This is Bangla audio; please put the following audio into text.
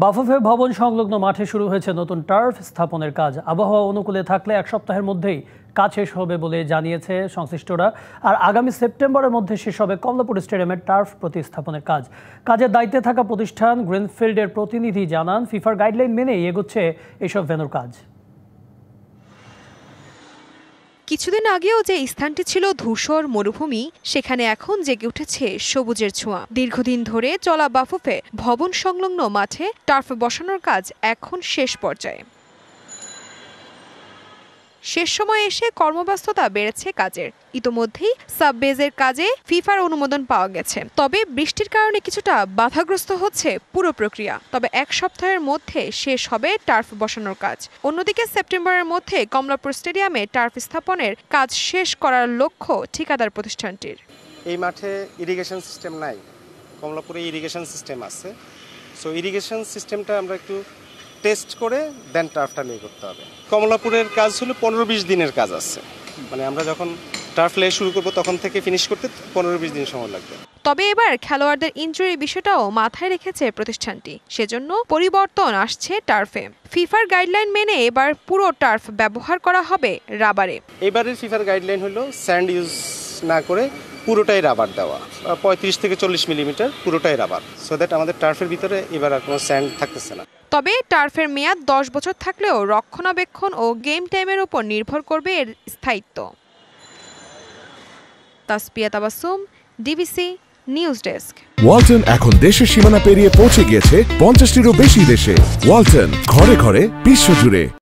বাফুফে ভবন সংলগ্ন মাঠে শুরু হয়েছে নতুন টার্ফ স্থাপনের কাজ। আবহাওয়া অনুকূলে থাকলে এক সপ্তাহের মধ্যেই কাজ শেষ হবে বলে জানিয়েছে সংশ্লিষ্টরা। আর আগামী সেপ্টেম্বরের মধ্যে শেষ হবে কমলাপুর স্টেডিয়ামের টার্ফ প্রতিস্থাপনের কাজ। কাজের দায়িত্বে থাকা প্রতিষ্ঠান গ্রিনফিল্ডের প্রতিনিধি জানান, ফিফার গাইডলাইন মেনেই এগোচ্ছে এসব ভেন্যুর কাজ। কিছুদিন আগেও যে স্থানটি ছিল ধূসর মরুভূমি, সেখানে এখন জেগে উঠেছে সবুজের ছোঁয়া। দীর্ঘদিন ধরে চলা বাফুফে ভবন সংলগ্ন মাঠে টার্ফ বসানোর কাজ এখন শেষ পর্যায়ে। শেষ সময়ে এসে কর্মব্যস্ততা বেড়েছে কাজের। ইতোমধ্যেই সাববেজের কাজে ফিফার অনুমোদন পাওয়া গেছে, তবে বৃষ্টির কারণে কিছুটা বাধাগ্রস্ত হচ্ছে পুরো প্রক্রিয়া। তবে এক সপ্তাহের মধ্যে শেষ হবে টার্ফ বসানোর কাজ। অন্যদিকে সেপ্টেম্বরের মধ্যে কমলাপুর স্টেডিয়ামে টার্ফ স্থাপনের কাজ শেষ করার লক্ষ্য ঠিকাদার প্রতিষ্ঠানটির। এই মাঠে ইরিগেশন সিস্টেম নাই, কমলাপুরে ইরিগেশন সিস্টেম আছে। সো ইরিগেশন সিস্টেমটা আমরা একটু টেস্ট করে দেন টার্ফটা নিয়ে করতে হবে। কমলাপুরের কাজ হলো 15-20 দিনের কাজ আছে, মানে আমরা যখন টার্ফ লে শুরু করব তখন থেকে ফিনিশ করতে 15-20 দিন সময় লাগবে। তবে এবার খেলোয়াড়দের ইনজুরির বিষয়টাও মাথায় রেখেছে প্রতিষ্ঠানটি, সেজন্য পরিবর্তন আসছে টার্ফে। ফিফার গাইডলাইন মেনে এবার পুরো টার্ফ ব্যবহার করা হবে রাবারে। এবারের ফিফার গাইডলাইন হলো স্যান্ড ইউজ না করে পুরোটাই রাবার দেওয়া, 35 থেকে 40 মিলিমিটার পুরোটাই রাবার, সো দ্যাট আমাদের টার্ফের ভিতরে এবার আর কোনো স্যান্ড থাকতেছে না। তবে টার্ফের মেয়াদ 10 বছর থাকলেও রক্ষণাবেক্ষণ ও গেম টাইমের উপর নির্ভর করবে এর স্থায়িত্ব। Tasfia Tabassum, DBC news desk. Walton এখন দেশের সীমানা পেরিয়ে পৌঁছে গিয়েছে 50টিরও বেশি দেশে। ওয়ালটন, ঘরে ঘরে বিশ্বজুড়ে।